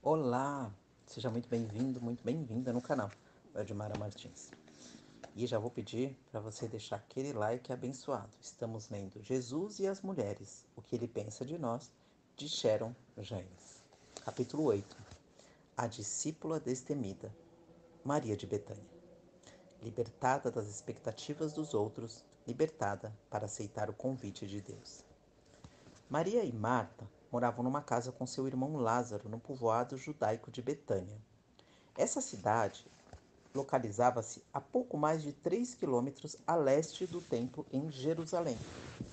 Olá, seja muito bem-vindo, muito bem-vinda no canal Edmara Martins. E já vou pedir para você deixar aquele like abençoado. Estamos lendo Jesus e as Mulheres, o que ele pensa de nós, de Sharon James. Capítulo 8. A discípula destemida, Maria de Betânia. Libertada das expectativas dos outros, libertada para aceitar o convite de Deus. Maria e Marta moravam numa casa com seu irmão Lázaro no povoado judaico de Betânia. Essa cidade localizava-se a pouco mais de 3 quilômetros a leste do templo em Jerusalém,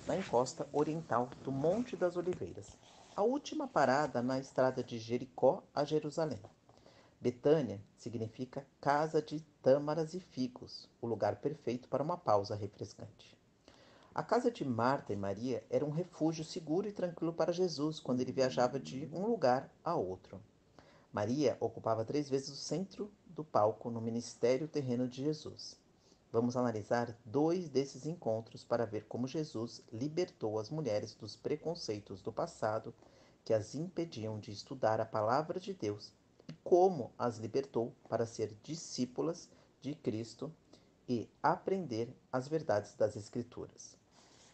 na encosta oriental do Monte das Oliveiras, a última parada na estrada de Jericó a Jerusalém. Betânia significa casa de tâmaras e figos, o lugar perfeito para uma pausa refrescante. A casa de Marta e Maria era um refúgio seguro e tranquilo para Jesus quando ele viajava de um lugar a outro. Maria ocupava 3 vezes o centro do palco no ministério terreno de Jesus. Vamos analisar 2 desses encontros para ver como Jesus libertou as mulheres dos preconceitos do passado que as impediam de estudar a palavra de Deus e como as libertou para ser discípulas de Cristo e aprender as verdades das Escrituras.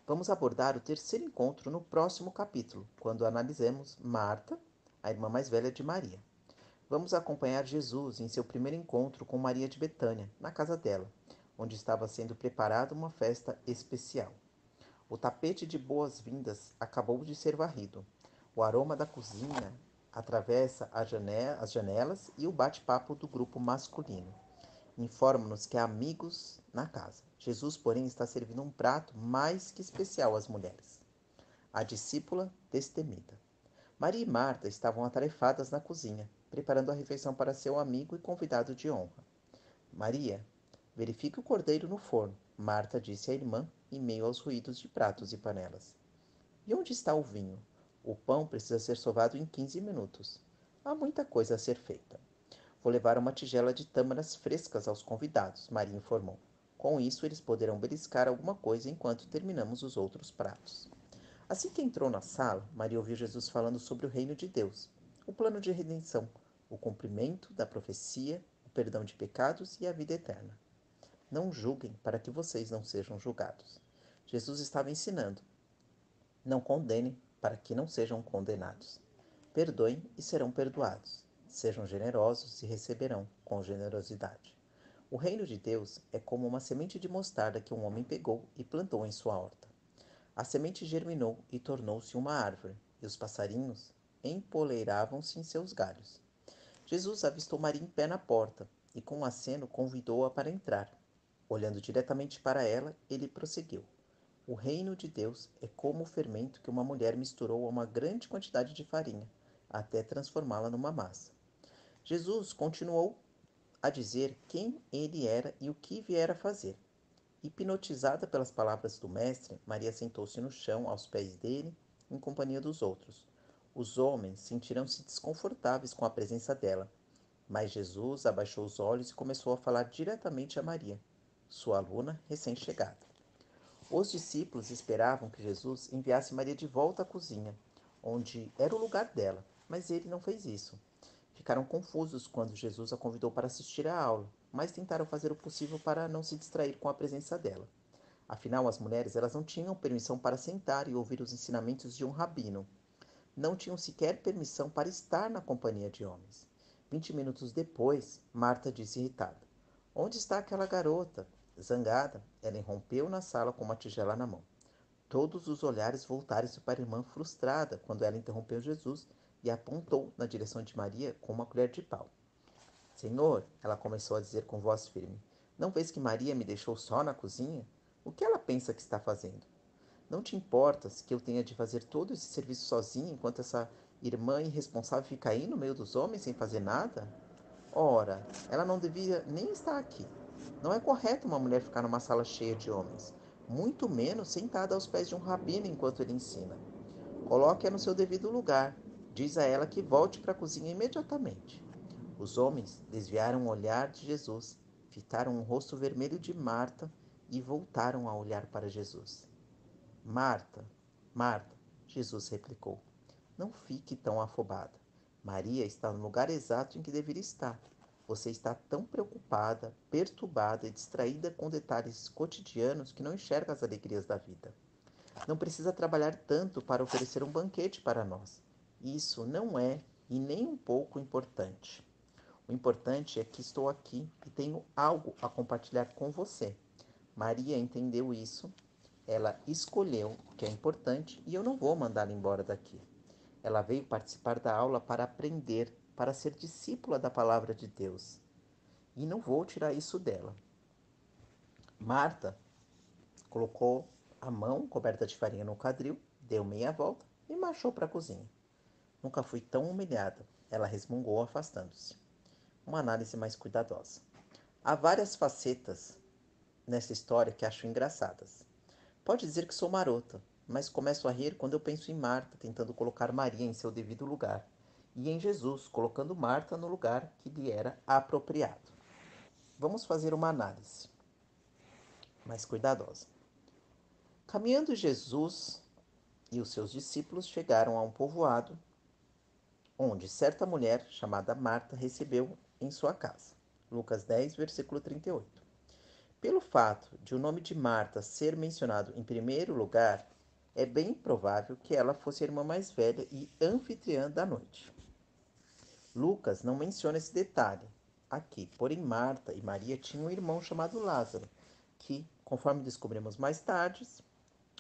Vamos abordar o terceiro encontro no próximo capítulo, quando analisemos Marta, a irmã mais velha de Maria. Vamos acompanhar Jesus em seu primeiro encontro com Maria de Betânia, na casa dela, onde estava sendo preparada uma festa especial. O tapete de boas-vindas acabou de ser varrido. O aroma da cozinha atravessa as janelas e o bate-papo do grupo masculino. Informa-nos que há amigos na casa. Jesus, porém, está servindo um prato mais que especial às mulheres. A discípula destemida. Maria e Marta estavam atarefadas na cozinha, preparando a refeição para seu amigo e convidado de honra. Maria, verifique o cordeiro no forno, Marta disse à irmã, em meio aos ruídos de pratos e panelas. E onde está o vinho? O pão precisa ser sovado em 15 minutos. Há muita coisa a ser feita. Vou levar uma tigela de tâmaras frescas aos convidados, Maria informou. Com isso, eles poderão beliscar alguma coisa enquanto terminamos os outros pratos. Assim que entrou na sala, Maria ouviu Jesus falando sobre o reino de Deus, o plano de redenção, o cumprimento da profecia, o perdão de pecados e a vida eterna. Não julguem para que vocês não sejam julgados. Jesus estava ensinando. Não condenem para que não sejam condenados. Perdoem e serão perdoados. Sejam generosos e receberão com generosidade. O reino de Deus é como uma semente de mostarda que um homem pegou e plantou em sua horta. A semente germinou e tornou-se uma árvore, e os passarinhos empoleiravam-se em seus galhos. Jesus avistou Maria em pé na porta e, com um aceno, convidou-a para entrar. Olhando diretamente para ela, ele prosseguiu: O reino de Deus é como o fermento que uma mulher misturou a uma grande quantidade de farinha, até transformá-la numa massa. Jesus continuou a dizer quem ele era e o que viera fazer. Hipnotizada pelas palavras do mestre, Maria sentou-se no chão aos pés dele, em companhia dos outros. Os homens sentiram-se desconfortáveis com a presença dela, mas Jesus abaixou os olhos e começou a falar diretamente a Maria, sua aluna recém-chegada. Os discípulos esperavam que Jesus enviasse Maria de volta à cozinha, onde era o lugar dela, mas ele não fez isso. Ficaram confusos quando Jesus a convidou para assistir à aula, mas tentaram fazer o possível para não se distrair com a presença dela. Afinal, as mulheres elas não tinham permissão para sentar e ouvir os ensinamentos de um rabino. Não tinham sequer permissão para estar na companhia de homens. 20 minutos depois, Marta disse irritada: Onde está aquela garota? Zangada, ela irrompeu na sala com uma tigela na mão. Todos os olhares voltaram-se para a irmã frustrada quando ela interrompeu Jesus e apontou na direção de Maria com uma colher de pau. Senhor, ela começou a dizer com voz firme, não vês que Maria me deixou só na cozinha? O que ela pensa que está fazendo? Não te importas que eu tenha de fazer todo esse serviço sozinha enquanto essa irmã irresponsável fica aí no meio dos homens sem fazer nada? Ora, ela não devia nem estar aqui. Não é correto uma mulher ficar numa sala cheia de homens, muito menos sentada aos pés de um rabino enquanto ele ensina. Coloque-a no seu devido lugar. Diz a ela que volte para a cozinha imediatamente. Os homens desviaram o olhar de Jesus, fitaram o rosto vermelho de Marta e voltaram a olhar para Jesus. Marta, Marta, Jesus replicou, não fique tão afobada. Maria está no lugar exato em que deveria estar. Você está tão preocupada, perturbada e distraída com detalhes cotidianos que não enxerga as alegrias da vida. Não precisa trabalhar tanto para oferecer um banquete para nós. Isso não é e nem um pouco importante. O importante é que estou aqui e tenho algo a compartilhar com você. Maria entendeu isso, ela escolheu o que é importante e eu não vou mandá-la embora daqui. Ela veio participar da aula para aprender, para ser discípula da palavra de Deus. E não vou tirar isso dela. Marta colocou a mão coberta de farinha no quadril, deu meia volta e marchou para a cozinha. Nunca fui tão humilhada. Ela resmungou, afastando-se. Uma análise mais cuidadosa. Há várias facetas nessa história que acho engraçadas. Pode dizer que sou marota, mas começo a rir quando eu penso em Marta tentando colocar Maria em seu devido lugar, e em Jesus colocando Marta no lugar que lhe era apropriado. Vamos fazer uma análise mais cuidadosa. Caminhando, Jesus e os seus discípulos chegaram a um povoado onde certa mulher chamada Marta recebeu em sua casa. Lucas 10, versículo 38. Pelo fato de o nome de Marta ser mencionado em primeiro lugar, é bem provável que ela fosse a irmã mais velha e anfitriã da noite. Lucas não menciona esse detalhe aqui, porém Marta e Maria tinham um irmão chamado Lázaro, que, conforme descobrimos mais tarde,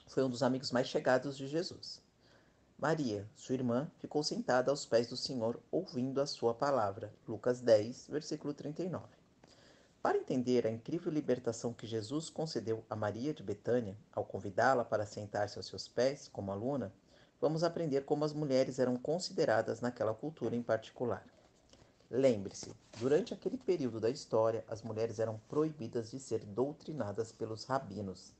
foi um dos amigos mais chegados de Jesus. Maria, sua irmã, ficou sentada aos pés do Senhor, ouvindo a sua palavra. Lucas 10, versículo 39. Para entender a incrível libertação que Jesus concedeu a Maria de Betânia, ao convidá-la para sentar-se aos seus pés, como aluna, vamos aprender como as mulheres eram consideradas naquela cultura em particular. Lembre-se, durante aquele período da história, as mulheres eram proibidas de ser doutrinadas pelos rabinos.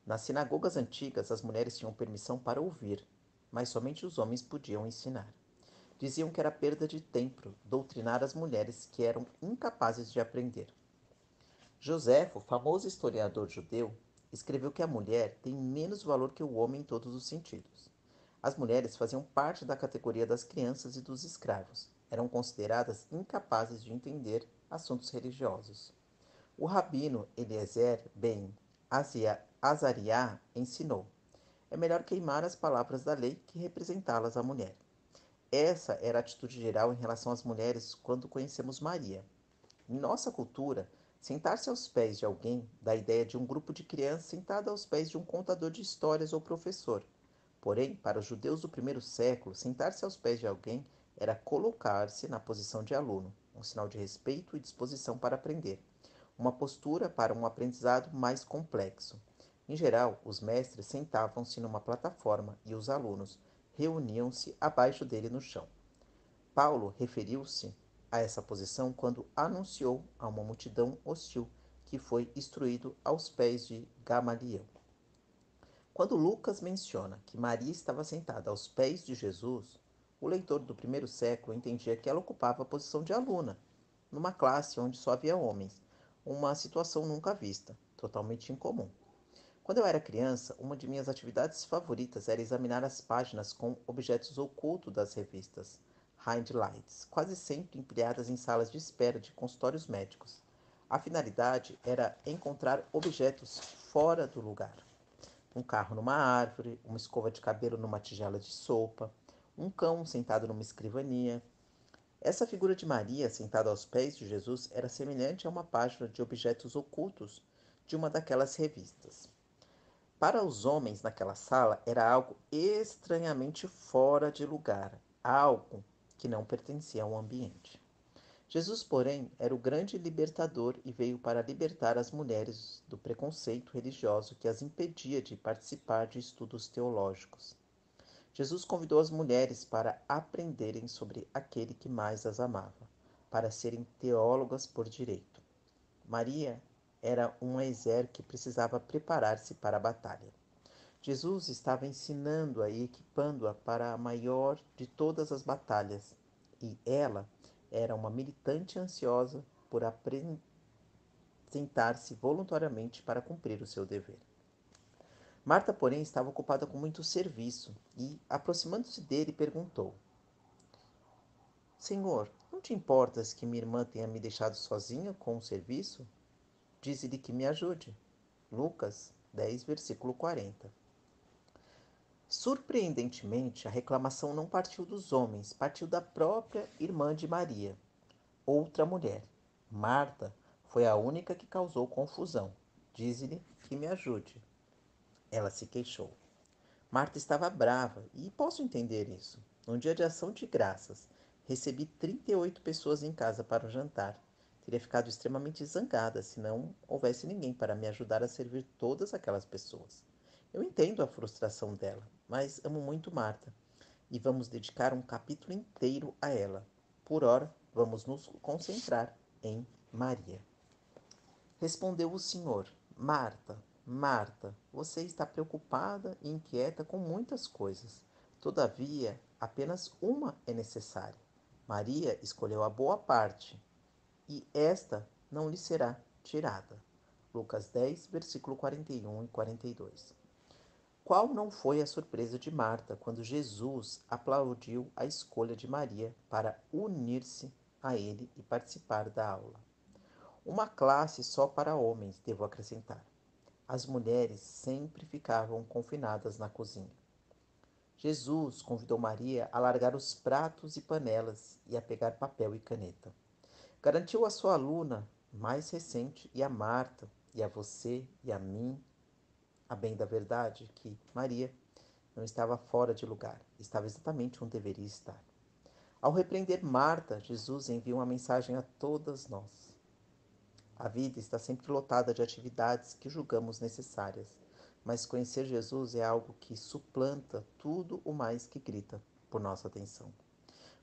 Nas sinagogas antigas, as mulheres tinham permissão para ouvir, mas somente os homens podiam ensinar. Diziam que era perda de tempo doutrinar as mulheres que eram incapazes de aprender. Joséfo, famoso historiador judeu, escreveu que a mulher tem menos valor que o homem em todos os sentidos. As mulheres faziam parte da categoria das crianças e dos escravos. Eram consideradas incapazes de entender assuntos religiosos. O rabino Eliezer ben Azariah ensinou: é melhor queimar as palavras da lei que representá-las à mulher. Essa era a atitude geral em relação às mulheres quando conhecemos Maria. Em nossa cultura, sentar-se aos pés de alguém dá a ideia de um grupo de crianças sentado aos pés de um contador de histórias ou professor. Porém, para os judeus do primeiro século, sentar-se aos pés de alguém era colocar-se na posição de aluno, um sinal de respeito e disposição para aprender, uma postura para um aprendizado mais complexo. Em geral, os mestres sentavam-se numa plataforma e os alunos reuniam-se abaixo dele no chão. Paulo referiu-se a essa posição quando anunciou a uma multidão hostil que foi instruído aos pés de Gamaliel. Quando Lucas menciona que Maria estava sentada aos pés de Jesus, o leitor do primeiro século entendia que ela ocupava a posição de aluna, numa classe onde só havia homens, uma situação nunca vista, totalmente incomum. Quando eu era criança, uma de minhas atividades favoritas era examinar as páginas com objetos ocultos das revistas Hindlights, quase sempre empilhadas em salas de espera de consultórios médicos. A finalidade era encontrar objetos fora do lugar. Um carro numa árvore, uma escova de cabelo numa tigela de sopa, um cão sentado numa escrivania. Essa figura de Maria sentada aos pés de Jesus era semelhante a uma página de objetos ocultos de uma daquelas revistas. Para os homens naquela sala era algo estranhamente fora de lugar, algo que não pertencia ao ambiente. Jesus, porém, era o grande libertador e veio para libertar as mulheres do preconceito religioso que as impedia de participar de estudos teológicos. Jesus convidou as mulheres para aprenderem sobre aquele que mais as amava, para serem teólogas por direito. Maria era um exer que precisava preparar-se para a batalha. Jesus estava ensinando-a e equipando-a para a maior de todas as batalhas, e ela era uma militante ansiosa por apresentar-se voluntariamente para cumprir o seu dever. Marta, porém, estava ocupada com muito serviço e, aproximando-se dele, perguntou: Senhor, não te importas que minha irmã tenha me deixado sozinha com o serviço? Dize-lhe que me ajude. Lucas 10, versículo 40. Surpreendentemente, a reclamação não partiu dos homens, partiu da própria irmã de Maria, outra mulher. Marta foi a única que causou confusão. Dize-lhe que me ajude. Ela se queixou. Marta estava brava, e posso entender isso. Num dia de ação de graças, recebi 38 pessoas em casa para o jantar. Teria ficado extremamente zangada se não houvesse ninguém para me ajudar a servir todas aquelas pessoas. Eu entendo a frustração dela, mas amo muito Marta e vamos dedicar um capítulo inteiro a ela. Por ora, vamos nos concentrar em Maria. Respondeu o Senhor: Marta, Marta, você está preocupada e inquieta com muitas coisas. Todavia, apenas uma é necessária. Maria escolheu a boa parte, e esta não lhe será tirada. Lucas 10, versículo 41 e 42. Qual não foi a surpresa de Marta quando Jesus aplaudiu a escolha de Maria para unir-se a ele e participar da aula? Uma classe só para homens, devo acrescentar. As mulheres sempre ficavam confinadas na cozinha. Jesus convidou Maria a largar os pratos e panelas e a pegar papel e caneta. Garantiu à sua aluna mais recente e a Marta, e a você e a mim, a bem da verdade, que Maria não estava fora de lugar, estava exatamente onde deveria estar. Ao repreender Marta, Jesus envia uma mensagem a todas nós. A vida está sempre lotada de atividades que julgamos necessárias, mas conhecer Jesus é algo que suplanta tudo o mais que grita por nossa atenção,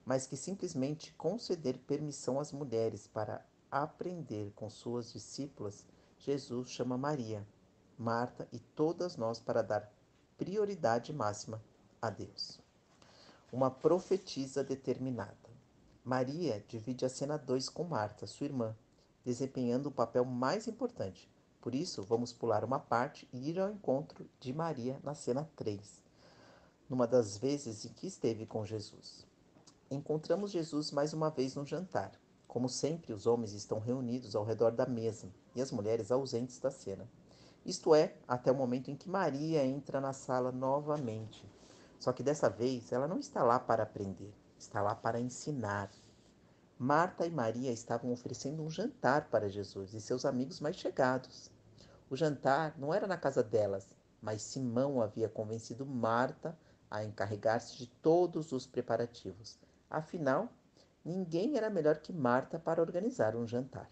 mas que simplesmente conceder permissão às mulheres para aprender com suas discípulas. Jesus chama Maria, Marta e todas nós para dar prioridade máxima a Deus. Uma profetisa determinada. Maria divide a cena 2 com Marta, sua irmã, desempenhando o papel mais importante. Por isso, vamos pular uma parte e ir ao encontro de Maria na cena 3, numa das vezes em que esteve com Jesus. Encontramos Jesus mais uma vez no jantar. Como sempre, os homens estão reunidos ao redor da mesa e as mulheres ausentes da cena. Isto é, até o momento em que Maria entra na sala novamente. Só que dessa vez ela não está lá para aprender, está lá para ensinar. Marta e Maria estavam oferecendo um jantar para Jesus e seus amigos mais chegados. O jantar não era na casa delas, mas Simão havia convencido Marta a encarregar-se de todos os preparativos. Afinal, ninguém era melhor que Marta para organizar um jantar.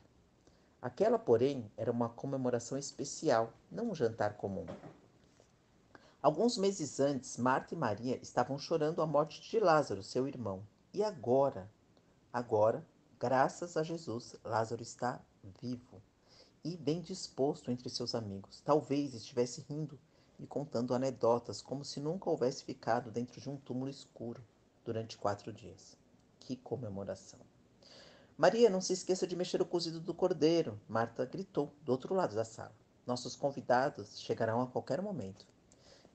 Aquela, porém, era uma comemoração especial, não um jantar comum. Alguns meses antes, Marta e Maria estavam chorando a morte de Lázaro, seu irmão. E agora, graças a Jesus, Lázaro está vivo e bem disposto entre seus amigos. Talvez estivesse rindo e contando anedotas como se nunca houvesse ficado dentro de um túmulo escuro durante 4 dias. Que comemoração! Maria, não se esqueça de mexer o cozido do cordeiro, Marta gritou do outro lado da sala. Nossos convidados chegarão a qualquer momento.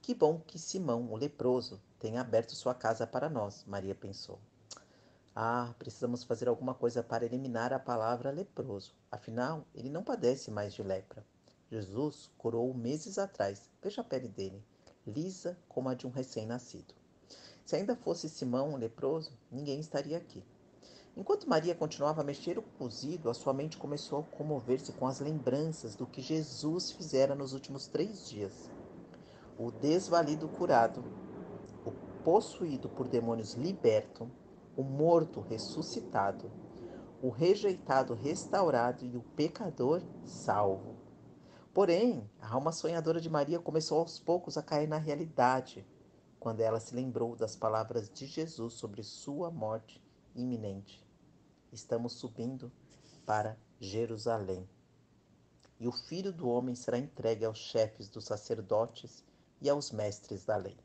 Que bom que Simão, o leproso, tenha aberto sua casa para nós, Maria pensou. Ah, precisamos fazer alguma coisa para eliminar a palavra leproso. Afinal, ele não padece mais de lepra. Jesus curou-o meses atrás. Veja a pele dele, lisa como a de um recém-nascido. Se ainda fosse Simão, o leproso, ninguém estaria aqui. Enquanto Maria continuava a mexer o cozido, a sua mente começou a comover-se com as lembranças do que Jesus fizera nos últimos 3 dias. O desvalido curado, o possuído por demônios liberto, o morto ressuscitado, o rejeitado restaurado e o pecador salvo. Porém, a alma sonhadora de Maria começou aos poucos a cair na realidade, quando ela se lembrou das palavras de Jesus sobre sua morte iminente. Estamos subindo para Jerusalém, e o Filho do Homem será entregue aos chefes dos sacerdotes e aos mestres da lei.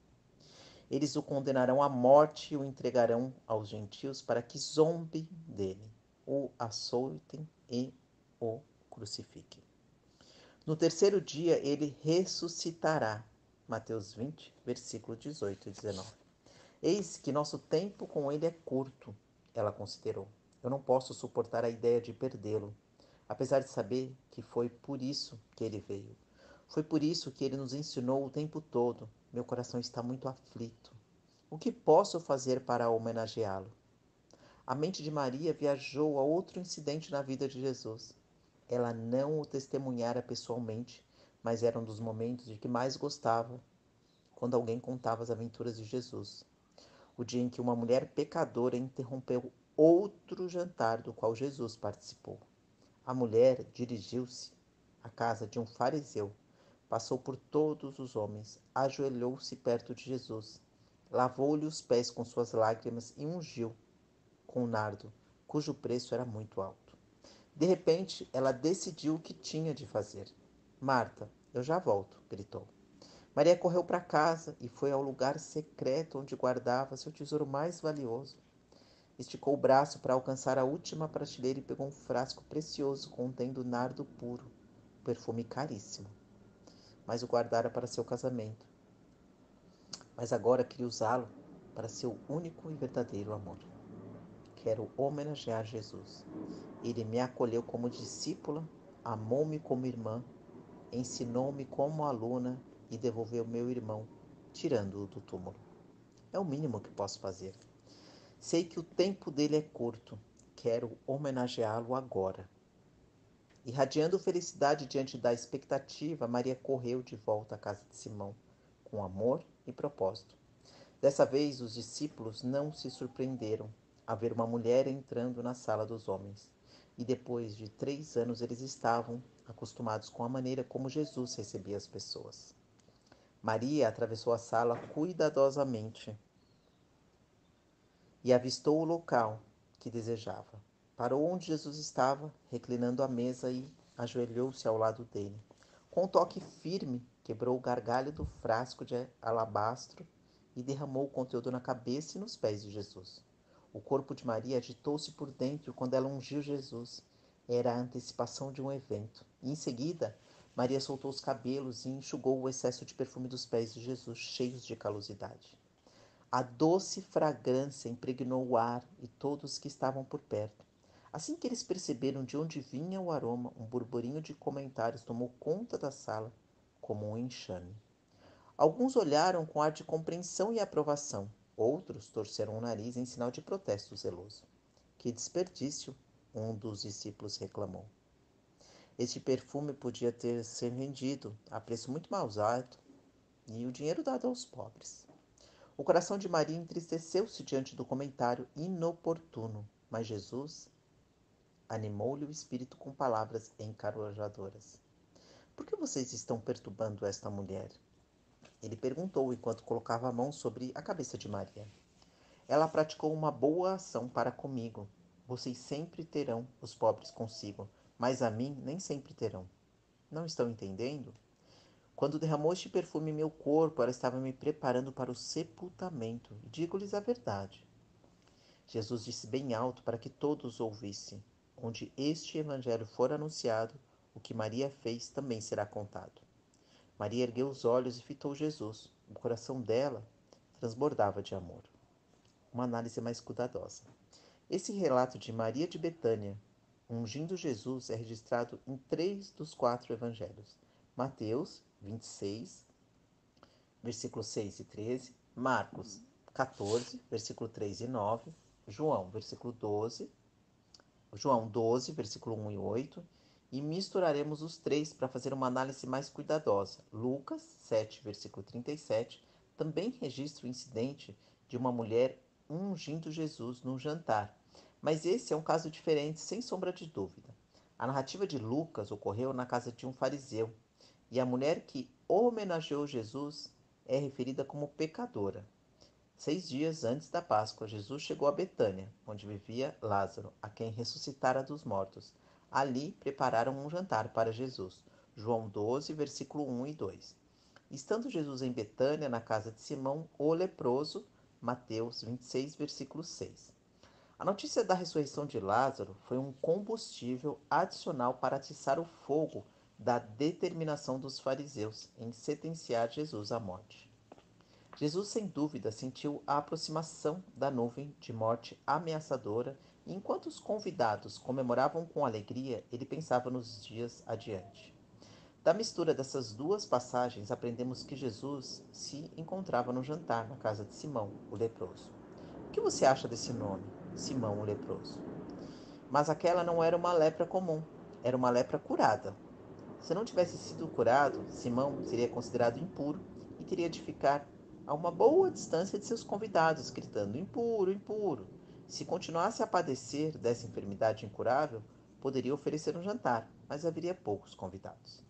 Eles o condenarão à morte e o entregarão aos gentios para que zombem dele, o açoitem e o crucifiquem. No terceiro dia ele ressuscitará. Mateus 20, versículo 18 e 19. Eis que nosso tempo com ele é curto. ela considerou. Eu não posso suportar a ideia de perdê-lo, apesar de saber que foi por isso que ele veio. Foi por isso que ele nos ensinou o tempo todo. Meu coração está muito aflito. O que posso fazer para homenageá-lo? A mente de Maria viajou a outro incidente na vida de Jesus. Ela não o testemunhara pessoalmente, mas era um dos momentos de que mais gostava, quando alguém contava as aventuras de Jesus. O dia em que uma mulher pecadora interrompeu outro jantar do qual Jesus participou. A mulher dirigiu-se à casa de um fariseu, passou por todos os homens, ajoelhou-se perto de Jesus, lavou-lhe os pés com suas lágrimas e ungiu com nardo, cujo preço era muito alto. De repente, ela decidiu o que tinha de fazer. Marta, eu já volto, gritou. Maria correu para casa e foi ao lugar secreto onde guardava seu tesouro mais valioso. Esticou o braço para alcançar a última prateleira e pegou um frasco precioso contendo nardo puro, perfume caríssimo. Mas o guardara para seu casamento. Mas agora queria usá-lo para seu único e verdadeiro amor. Quero homenagear Jesus. Ele me acolheu como discípula, amou-me como irmã, ensinou-me como aluna e devolveu meu irmão, tirando-o do túmulo. É o mínimo que posso fazer. Sei que o tempo dele é curto. Quero homenageá-lo agora. Irradiando felicidade diante da expectativa, Maria correu de volta à casa de Simão, com amor e propósito. Dessa vez, os discípulos não se surpreenderam a ver uma mulher entrando na sala dos homens. E depois de 3 anos, eles estavam acostumados com a maneira como Jesus recebia as pessoas. Maria atravessou a sala cuidadosamente e avistou o local que desejava. Parou onde Jesus estava, reclinando à mesa, e ajoelhou-se ao lado dele. Com um toque firme, quebrou o gargalho do frasco de alabastro e derramou o conteúdo na cabeça e nos pés de Jesus. O corpo de Maria agitou-se por dentro quando ela ungiu Jesus. Era a antecipação de um evento. E em seguida, Maria soltou os cabelos e enxugou o excesso de perfume dos pés de Jesus, cheios de calosidade. A doce fragrância impregnou o ar e todos que estavam por perto. Assim que eles perceberam de onde vinha o aroma, um burburinho de comentários tomou conta da sala, como um enxame. Alguns olharam com ar de compreensão e aprovação. Outros torceram o nariz em sinal de protesto zeloso. Que desperdício! Um dos discípulos reclamou. Este perfume podia ter sido vendido a preço muito mais alto e o dinheiro dado aos pobres. O coração de Maria entristeceu-se diante do comentário inoportuno, mas Jesus animou-lhe o espírito com palavras encorajadoras. Por que vocês estão perturbando esta mulher? Ele perguntou enquanto colocava a mão sobre a cabeça de Maria. Ela praticou uma boa ação para comigo. Vocês sempre terão os pobres consigo, mas a mim nem sempre terão. Não estão entendendo? Quando derramou este perfume em meu corpo, ela estava me preparando para o sepultamento. Digo-lhes a verdade. Jesus disse bem alto para que todos ouvissem. Onde este evangelho for anunciado, o que Maria fez também será contado. Maria ergueu os olhos e fitou Jesus. O coração dela transbordava de amor. Uma análise mais cuidadosa. Esse relato de Maria de Betânia, ungindo Jesus, é registrado em 3 dos 4 evangelhos. Mateus 26, versículos 6 e 13. Marcos 14, versículo 3 e 9. João, João 12, versículo 1 e 8. E misturaremos os três para fazer uma análise mais cuidadosa. Lucas 7, versículo 37, também registra o incidente de uma mulher ungindo Jesus num jantar. Mas esse é um caso diferente, sem sombra de dúvida. A narrativa de Lucas ocorreu na casa de um fariseu, e a mulher que homenageou Jesus é referida como pecadora. 6 dias antes da Páscoa, Jesus chegou a Betânia, onde vivia Lázaro, a quem ressuscitara dos mortos. Ali prepararam um jantar para Jesus. João 12, versículo 1 e 2. Estando Jesus em Betânia, na casa de Simão, o leproso, Mateus 26, versículo 6. A notícia da ressurreição de Lázaro foi um combustível adicional para atiçar o fogo da determinação dos fariseus em sentenciar Jesus à morte. Jesus, sem dúvida, sentiu a aproximação da nuvem de morte ameaçadora, e enquanto os convidados comemoravam com alegria, ele pensava nos dias adiante. Da mistura dessas duas passagens, aprendemos que Jesus se encontrava no jantar na casa de Simão, o leproso. O que você acha desse nome, Simão, o leproso? Mas aquela não era uma lepra comum, era uma lepra curada. Se não tivesse sido curado, Simão seria considerado impuro e teria de ficar a uma boa distância de seus convidados, gritando: impuro, impuro. Se continuasse a padecer dessa enfermidade incurável, poderia oferecer um jantar, mas haveria poucos convidados.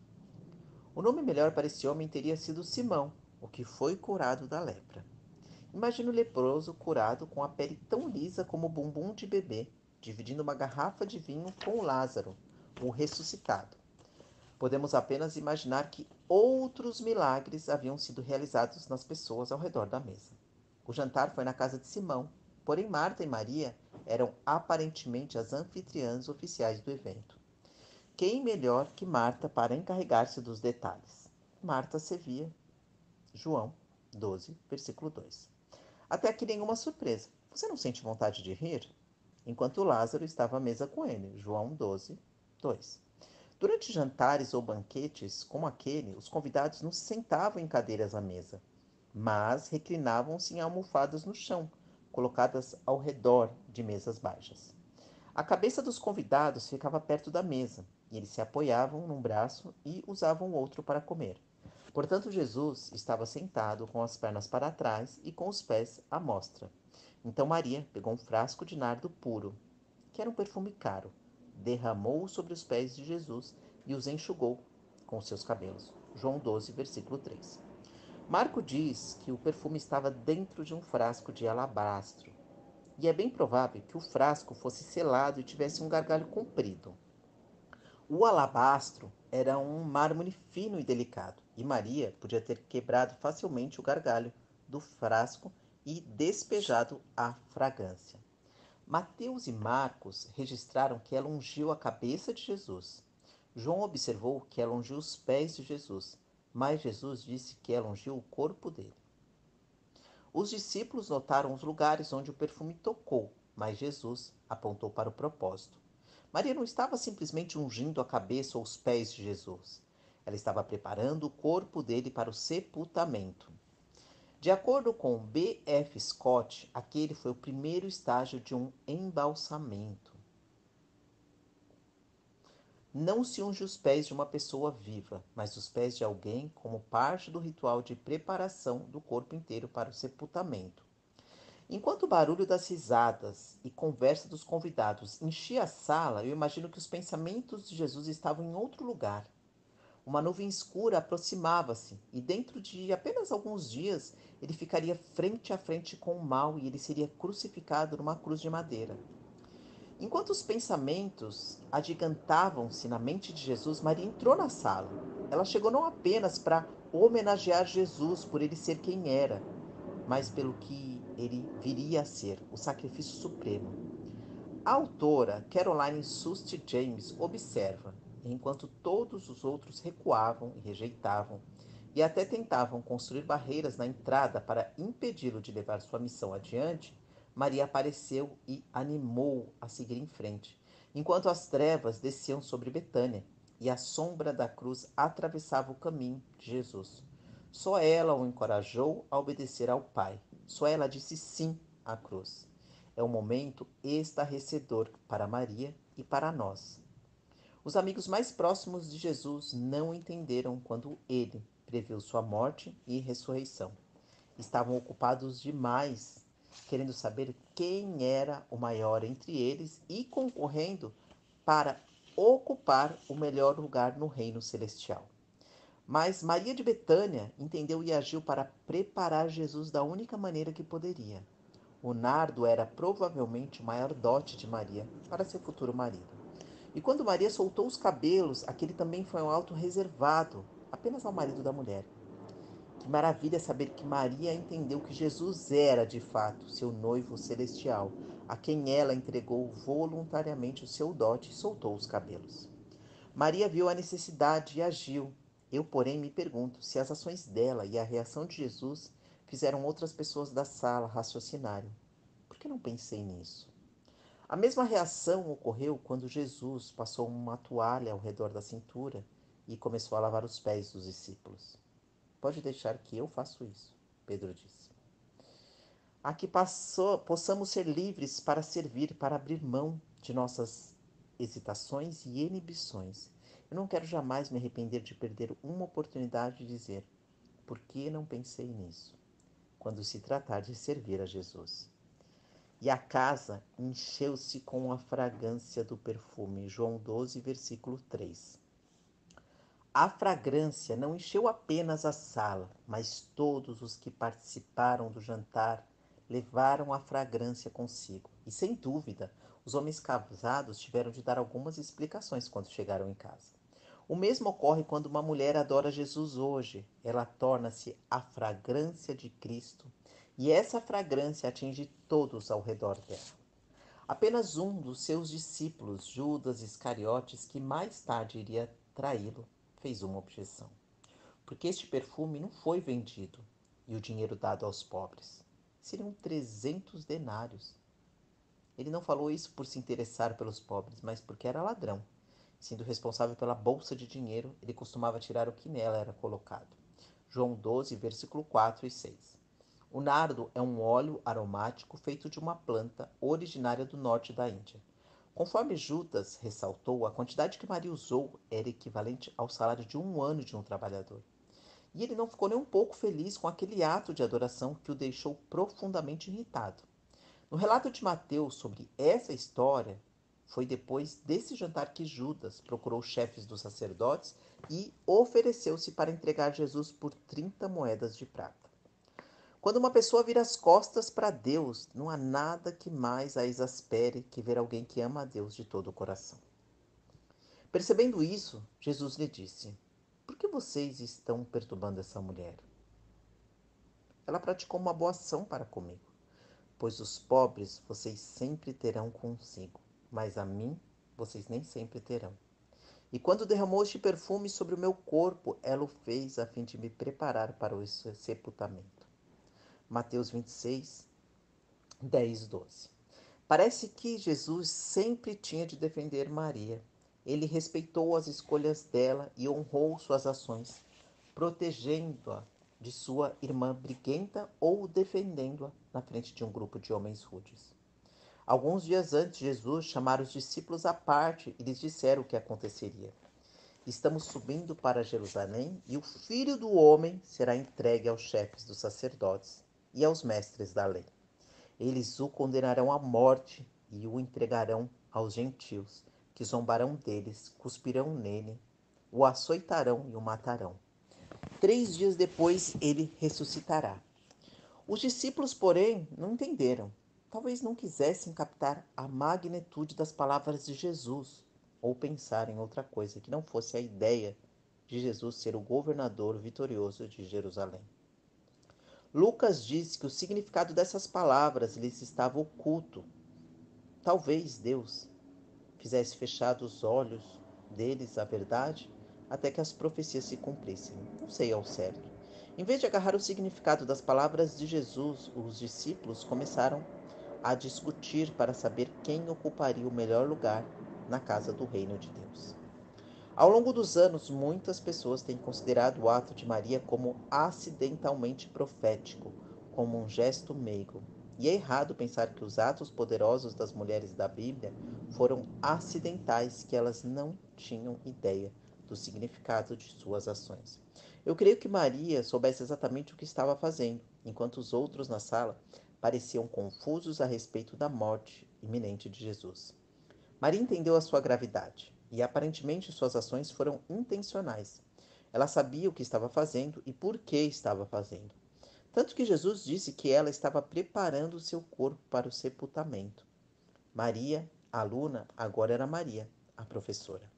O nome melhor para esse homem teria sido Simão, o que foi curado da lepra. Imagine o leproso curado com a pele tão lisa como o bumbum de bebê, dividindo uma garrafa de vinho com Lázaro, o ressuscitado. Podemos apenas imaginar que outros milagres haviam sido realizados nas pessoas ao redor da mesa. O jantar foi na casa de Simão, porém Marta e Maria eram aparentemente as anfitriãs oficiais do evento. Quem melhor que Marta para encarregar-se dos detalhes? Marta servia. João 12, versículo 2. Até aqui nenhuma surpresa. Você não sente vontade de rir? Enquanto Lázaro estava à mesa com ele. João 12, 2. Durante jantares ou banquetes como aquele, os convidados não se sentavam em cadeiras à mesa, mas reclinavam-se em almofadas no chão, colocadas ao redor de mesas baixas. A cabeça dos convidados ficava perto da mesa, e eles se apoiavam num braço e usavam o outro para comer. Portanto, Jesus estava sentado com as pernas para trás e com os pés à mostra. Então Maria pegou um frasco de nardo puro, que era um perfume caro, derramou-o sobre os pés de Jesus e os enxugou com seus cabelos. João 12, versículo 3. Marco diz que o perfume estava dentro de um frasco de alabastro, e é bem provável que o frasco fosse selado e tivesse um gargalho comprido. O alabastro era um mármore fino e delicado, e Maria podia ter quebrado facilmente o gargalho do frasco e despejado a fragrância. Mateus e Marcos registraram que ela ungiu a cabeça de Jesus. João observou que ela ungiu os pés de Jesus, mas Jesus disse que ela ungiu o corpo dele. Os discípulos notaram os lugares onde o perfume tocou, mas Jesus apontou para o propósito. Maria não estava simplesmente ungindo a cabeça ou os pés de Jesus. Ela estava preparando o corpo dele para o sepultamento. De acordo com B. F. Scott, aquele foi o primeiro estágio de um embalsamento. Não se unge os pés de uma pessoa viva, mas os pés de alguém como parte do ritual de preparação do corpo inteiro para o sepultamento. Enquanto o barulho das risadas e conversa dos convidados enchia a sala, eu imagino que os pensamentos de Jesus estavam em outro lugar. Uma nuvem escura aproximava-se, e dentro de apenas alguns dias ele ficaria frente a frente com o mal e ele seria crucificado numa cruz de madeira. Enquanto os pensamentos agigantavam-se na mente de Jesus, Maria entrou na sala. Ela chegou não apenas para homenagear Jesus por ele ser quem era, mas pelo que ele viria a ser, o sacrifício supremo. A autora Caroline Suste James observa, enquanto todos os outros recuavam e rejeitavam, e até tentavam construir barreiras na entrada para impedi-lo de levar sua missão adiante, Maria apareceu e animou a seguir em frente, enquanto as trevas desciam sobre Betânia e a sombra da cruz atravessava o caminho de Jesus. Só ela o encorajou a obedecer ao Pai. Só ela disse sim à cruz. É um momento estarrecedor para Maria e para nós. Os amigos mais próximos de Jesus não entenderam quando ele previu sua morte e ressurreição. Estavam ocupados demais, querendo saber quem era o maior entre eles e concorrendo para ocupar o melhor lugar no reino celestial. Mas Maria de Betânia entendeu e agiu para preparar Jesus da única maneira que poderia. O nardo era provavelmente o maior dote de Maria para seu futuro marido. E quando Maria soltou os cabelos, aquele também foi um alto reservado apenas ao marido da mulher. Que maravilha saber que Maria entendeu que Jesus era, de fato, seu noivo celestial, a quem ela entregou voluntariamente o seu dote e soltou os cabelos. Maria viu a necessidade e agiu. Eu, porém, me pergunto se as ações dela e a reação de Jesus fizeram outras pessoas da sala raciocinarem. Por que não pensei nisso? A mesma reação ocorreu quando Jesus passou uma toalha ao redor da cintura e começou a lavar os pés dos discípulos. Pode deixar que eu faço isso, Pedro disse. A que possamos ser livres para servir, para abrir mão de nossas hesitações e inibições. Eu não quero jamais me arrepender de perder uma oportunidade de dizer: por que não pensei nisso? Quando se tratar de servir a Jesus. E a casa encheu-se com a fragrância do perfume. João 12, versículo 3. A fragrância não encheu apenas a sala, mas todos os que participaram do jantar levaram a fragrância consigo. E sem dúvida, os homens casados tiveram de dar algumas explicações quando chegaram em casa. O mesmo ocorre quando uma mulher adora Jesus hoje. Ela torna-se a fragrância de Cristo e essa fragrância atinge todos ao redor dela. Apenas um dos seus discípulos, Judas Iscariotes, que mais tarde iria traí-lo, fez uma objeção. Porque este perfume não foi vendido e o dinheiro dado aos pobres. Seriam 300 denários. Ele não falou isso por se interessar pelos pobres, mas porque era ladrão. Sendo responsável pela bolsa de dinheiro, ele costumava tirar o que nela era colocado. João 12, versículo 4 e 6. O nardo é um óleo aromático feito de uma planta originária do norte da Índia. Conforme Judas ressaltou, a quantidade que Maria usou era equivalente ao salário de um ano de um trabalhador. E ele não ficou nem um pouco feliz com aquele ato de adoração que o deixou profundamente irritado. No relato de Mateus sobre essa história, foi depois desse jantar que Judas procurou os chefes dos sacerdotes e ofereceu-se para entregar Jesus por 30 moedas de prata. Quando uma pessoa vira as costas para Deus, não há nada que mais a exaspere que ver alguém que ama a Deus de todo o coração. Percebendo isso, Jesus lhe disse: por que vocês estão perturbando essa mulher? Ela praticou uma boa ação para comigo. Pois os pobres vocês sempre terão consigo, mas a mim vocês nem sempre terão. E quando derramou este perfume sobre o meu corpo, ela o fez a fim de me preparar para o sepultamento. Mateus 26, 10, 12. Parece que Jesus sempre tinha de defender Maria. Ele respeitou as escolhas dela e honrou suas ações, protegendo-a de sua irmã briguenta ou defendendo-a na frente de um grupo de homens rudes. Alguns dias antes, Jesus chamara os discípulos à parte e lhes disseram o que aconteceria. Estamos subindo para Jerusalém e o Filho do Homem será entregue aos chefes dos sacerdotes e aos mestres da lei. Eles o condenarão à morte e o entregarão aos gentios, que zombarão deles, cuspirão nele, o açoitarão e o matarão. 3 dias depois ele ressuscitará. Os discípulos, porém, não entenderam. Talvez não quisessem captar a magnitude das palavras de Jesus, ou pensar em outra coisa que não fosse a ideia de Jesus ser o governador vitorioso de Jerusalém. Lucas diz que o significado dessas palavras lhes estava oculto. Talvez Deus fizesse fechar os olhos deles à verdade até que as profecias se cumprissem. Não sei ao certo. Em vez de agarrar o significado das palavras de Jesus, os discípulos começaram a discutir para saber quem ocuparia o melhor lugar na casa do reino de Deus. Ao longo dos anos, muitas pessoas têm considerado o ato de Maria como acidentalmente profético, como um gesto meigo. E é errado pensar que os atos poderosos das mulheres da Bíblia foram acidentais, que elas não tinham ideia do significado de suas ações. Eu creio que Maria soubesse exatamente o que estava fazendo, enquanto os outros na sala pareciam confusos a respeito da morte iminente de Jesus. Maria entendeu a sua gravidade e aparentemente suas ações foram intencionais. Ela sabia o que estava fazendo e por que estava fazendo. Tanto que Jesus disse que ela estava preparando o seu corpo para o sepultamento. Maria, a aluna, agora era Maria, a professora.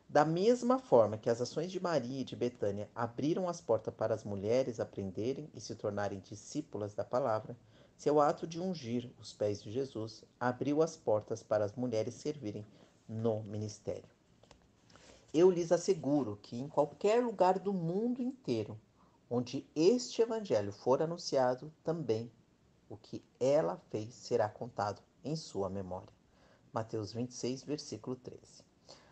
Da mesma forma que as ações de Maria e de Betânia abriram as portas para as mulheres aprenderem e se tornarem discípulas da palavra, seu ato de ungir os pés de Jesus abriu as portas para as mulheres servirem no ministério. Eu lhes asseguro que em qualquer lugar do mundo inteiro, Onde este evangelho for anunciado, também o que ela fez será contado em sua memória. Mateus 26, versículo 13.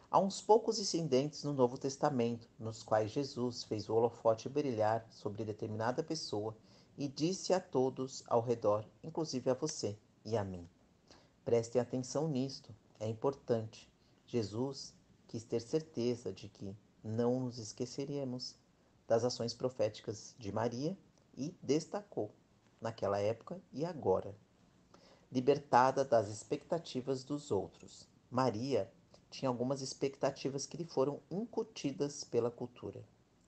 Há uns poucos incidentes no Novo Testamento, nos quais Jesus fez o holofote brilhar sobre determinada pessoa e disse a todos ao redor, inclusive a você e a mim: prestem atenção nisto, é importante. Jesus quis ter certeza de que não nos esqueceremos das ações proféticas de Maria e destacou, naquela época e agora, libertada das expectativas dos outros. Maria tinha algumas expectativas que lhe foram incutidas pela cultura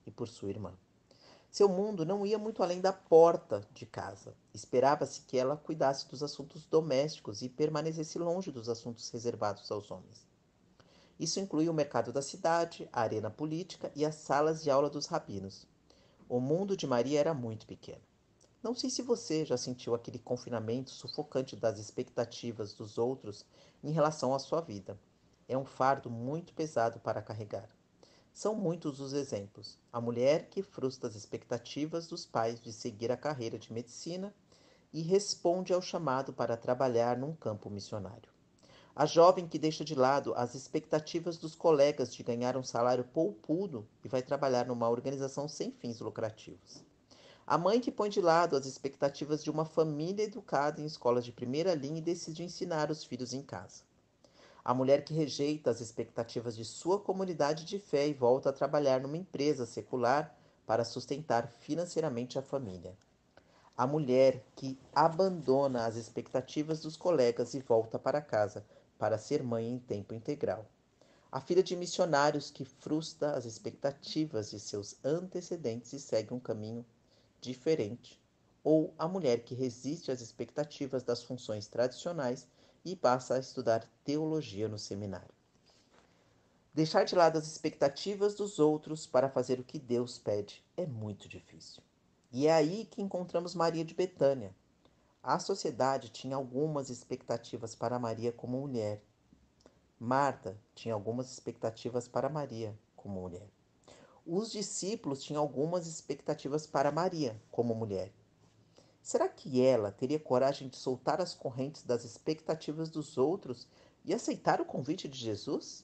e por sua irmã. Seu mundo não ia muito além da porta de casa. Esperava-se que ela cuidasse dos assuntos domésticos e permanecesse longe dos assuntos reservados aos homens. Isso incluía o mercado da cidade, a arena política e as salas de aula dos rabinos. O mundo de Maria era muito pequeno. Não sei se você já sentiu aquele confinamento sufocante das expectativas dos outros em relação à sua vida. É um fardo muito pesado para carregar. São muitos os exemplos. A mulher que frustra as expectativas dos pais de seguir a carreira de medicina e responde ao chamado para trabalhar num campo missionário. A jovem que deixa de lado as expectativas dos colegas de ganhar um salário poupudo e vai trabalhar numa organização sem fins lucrativos. A mãe que põe de lado as expectativas de uma família educada em escolas de primeira linha e decide ensinar os filhos em casa. A mulher que rejeita as expectativas de sua comunidade de fé e volta a trabalhar numa empresa secular para sustentar financeiramente a família. A mulher que abandona as expectativas dos colegas e volta para casa para ser mãe em tempo integral. A filha de missionários que frustra as expectativas de seus antecedentes e segue um caminho diferente, ou a mulher que resiste às expectativas das funções tradicionais e passa a estudar teologia no seminário. Deixar de lado as expectativas dos outros para fazer o que Deus pede é muito difícil. E é aí que encontramos Maria de Betânia. A sociedade tinha algumas expectativas para Maria como mulher. Marta tinha algumas expectativas para Maria como mulher. Os discípulos tinham algumas expectativas para Maria como mulher. Será que ela teria coragem de soltar as correntes das expectativas dos outros e aceitar o convite de Jesus?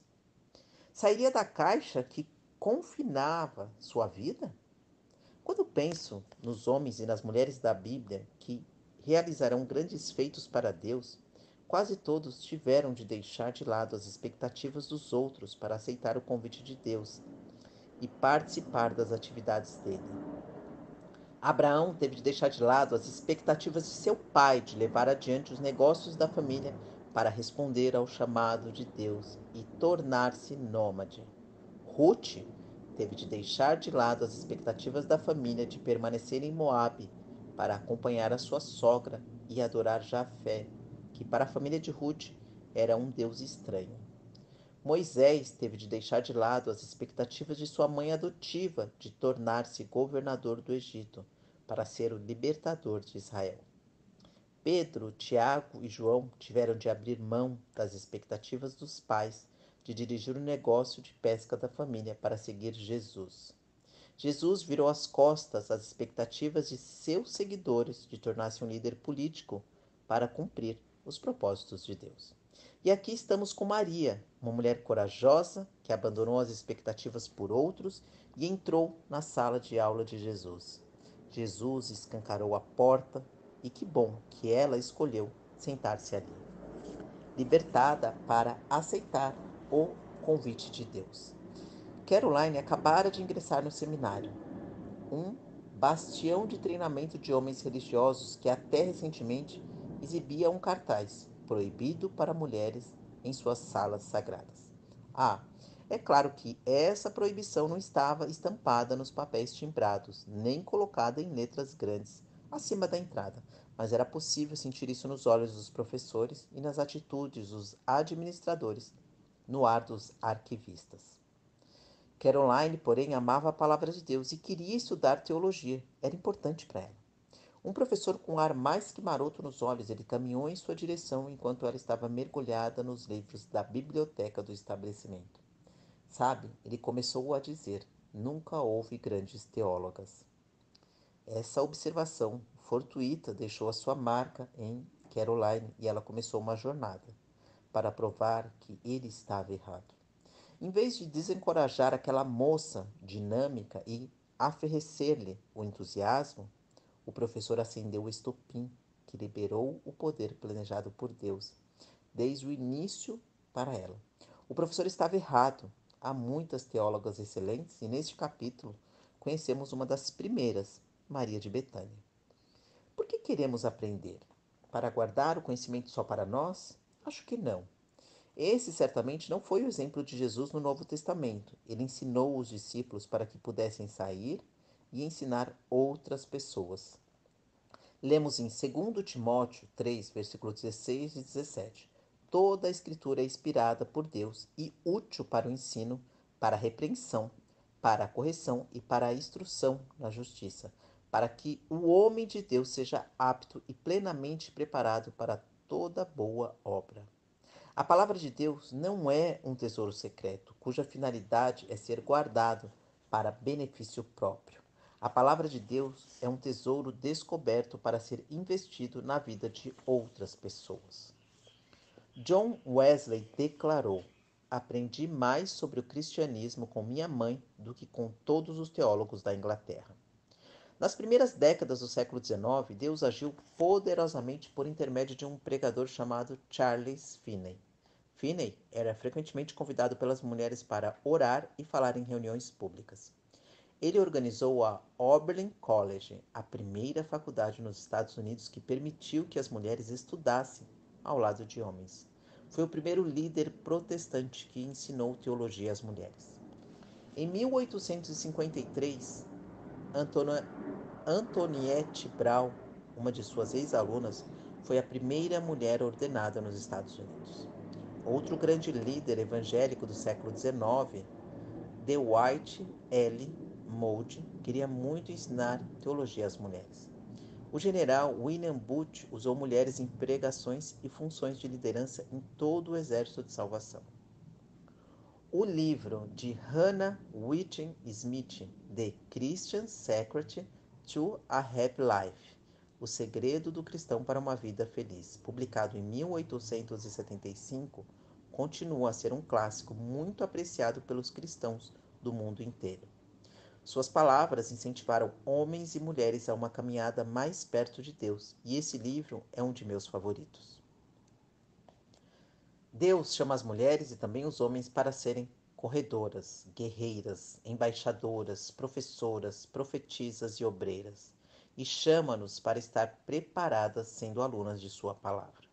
Sairia da caixa que confinava sua vida? Quando penso nos homens e nas mulheres da Bíblia que realizarão grandes feitos para Deus, quase todos tiveram de deixar de lado as expectativas dos outros para aceitar o convite de Deus e participar das atividades dele. Abraão teve de deixar de lado as expectativas de seu pai de levar adiante os negócios da família para responder ao chamado de Deus e tornar-se nômade. Ruth teve de deixar de lado as expectativas da família de permanecer em Moabe para acompanhar a sua sogra e adorar Jafé, que para a família de Ruth era um Deus estranho. Moisés teve de deixar de lado as expectativas de sua mãe adotiva de tornar-se governador do Egito, para ser o libertador de Israel. Pedro, Tiago e João tiveram de abrir mão das expectativas dos pais de dirigir o negócio de pesca da família para seguir Jesus. Jesus virou as costas às expectativas de seus seguidores de tornar-se um líder político para cumprir os propósitos de Deus. E aqui estamos com Maria, uma mulher corajosa que abandonou as expectativas por outros e entrou na sala de aula de Jesus. Jesus escancarou a porta e que bom que ela escolheu sentar-se ali, libertada para aceitar o convite de Deus. Caroline acabara de ingressar no seminário, um bastião de treinamento de homens religiosos que até recentemente exibia um cartaz proibido para mulheres em suas salas sagradas. Ah, é claro que essa proibição não estava estampada nos papéis timbrados, nem colocada em letras grandes acima da entrada, mas era possível sentir isso nos olhos dos professores e nas atitudes dos administradores, no ar dos arquivistas. Caroline, porém, amava a palavra de Deus e queria estudar teologia. Era importante para ela. Um professor com um ar mais que maroto nos olhos, ele caminhou em sua direção enquanto ela estava mergulhada nos livros da biblioteca do estabelecimento. Sabe, ele começou a dizer: nunca houve grandes teólogas. Essa observação fortuita deixou a sua marca em Caroline e ela começou uma jornada para provar que ele estava errado. Em vez de desencorajar aquela moça dinâmica e aferrecer-lhe o entusiasmo, o professor acendeu o estopim que liberou o poder planejado por Deus desde o início para ela. O professor estava errado. Há muitas teólogas excelentes e neste capítulo conhecemos uma das primeiras, Maria de Betânia. Por que queremos aprender? Para guardar o conhecimento só para nós? Acho que não. Esse certamente não foi o exemplo de Jesus no Novo Testamento. Ele ensinou os discípulos para que pudessem sair e ensinar outras pessoas. Lemos em 2 Timóteo 3, versículos 16 e 17. Toda a escritura é inspirada por Deus e útil para o ensino, para a repreensão, para a correção e para a instrução na justiça, para que o homem de Deus seja apto e plenamente preparado para toda boa obra. A palavra de Deus não é um tesouro secreto, cuja finalidade é ser guardado para benefício próprio. A palavra de Deus é um tesouro descoberto para ser investido na vida de outras pessoas. John Wesley declarou: Aprendi mais sobre o cristianismo com minha mãe do que com todos os teólogos da Inglaterra. Nas primeiras décadas do século XIX, Deus agiu poderosamente por intermédio de um pregador chamado Charles Finney. Finney era frequentemente convidado pelas mulheres para orar e falar em reuniões públicas. Ele organizou a Oberlin College, a primeira faculdade nos Estados Unidos que permitiu que as mulheres estudassem ao lado de homens. Foi o primeiro líder protestante que ensinou teologia às mulheres. Em 1853, Antoniette Brown, uma de suas ex-alunas, foi a primeira mulher ordenada nos Estados Unidos. Outro grande líder evangélico do século XIX, Dwight L. Moody, queria muito ensinar teologia às mulheres. O general William Booth usou mulheres em pregações e funções de liderança em todo o Exército de Salvação. O livro de Hannah Whitney Smith, The Christian Secret to a Happy Life, O Segredo do Cristão para uma Vida Feliz, publicado em 1875, continua a ser um clássico muito apreciado pelos cristãos do mundo inteiro. Suas palavras incentivaram homens e mulheres a uma caminhada mais perto de Deus, e esse livro é um de meus favoritos. Deus chama as mulheres e também os homens para serem corredoras, guerreiras, embaixadoras, professoras, profetisas e obreiras, e chama-nos para estar preparadas sendo alunas de sua palavra.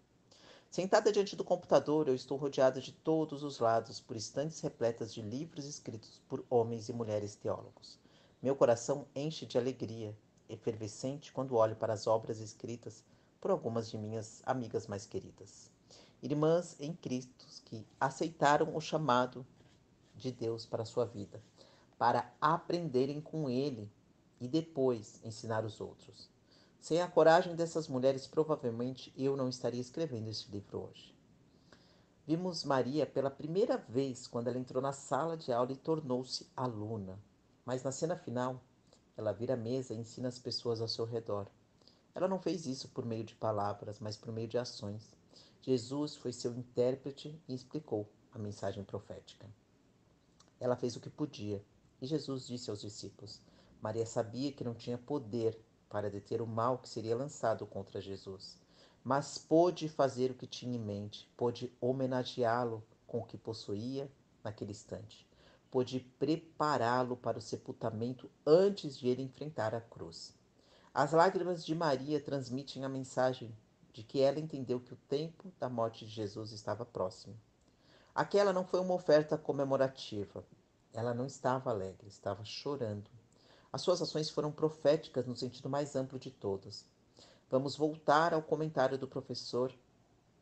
Sentada diante do computador, eu estou rodeada de todos os lados por estantes repletas de livros escritos por homens e mulheres teólogos. Meu coração enche de alegria efervescente quando olho para as obras escritas por algumas de minhas amigas mais queridas. Irmãs em Cristo que aceitaram o chamado de Deus para a sua vida, para aprenderem com Ele e depois ensinar os outros. Sem a coragem dessas mulheres, provavelmente eu não estaria escrevendo este livro hoje. Vimos Maria pela primeira vez quando ela entrou na sala de aula e tornou-se aluna. Mas na cena final, ela vira a mesa e ensina as pessoas ao seu redor. Ela não fez isso por meio de palavras, mas por meio de ações. Jesus foi seu intérprete e explicou a mensagem profética. Ela fez o que podia, e Jesus disse aos discípulos: Maria sabia que não tinha poder para deter o mal que seria lançado contra Jesus, mas pôde fazer o que tinha em mente, pôde homenageá-lo com o que possuía naquele instante, pôde prepará-lo para o sepultamento antes de ele enfrentar a cruz. As lágrimas de Maria transmitem a mensagem de que ela entendeu que o tempo da morte de Jesus estava próximo. Aquela não foi uma oferta comemorativa. Ela não estava alegre, estava chorando. As suas ações foram proféticas no sentido mais amplo de todas. Vamos voltar ao comentário do professor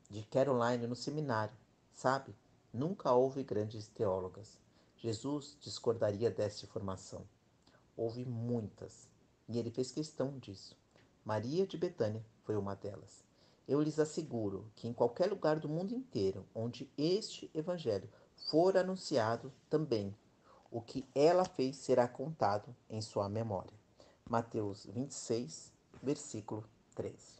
de Caroline no seminário. Sabe, nunca houve grandes teólogas. Jesus discordaria dessa informação. Houve muitas, e ele fez questão disso. Maria de Betânia foi uma delas. Eu lhes asseguro que em qualquer lugar do mundo inteiro onde este evangelho for anunciado também, o que ela fez será contado em sua memória. Mateus 26, versículo 13.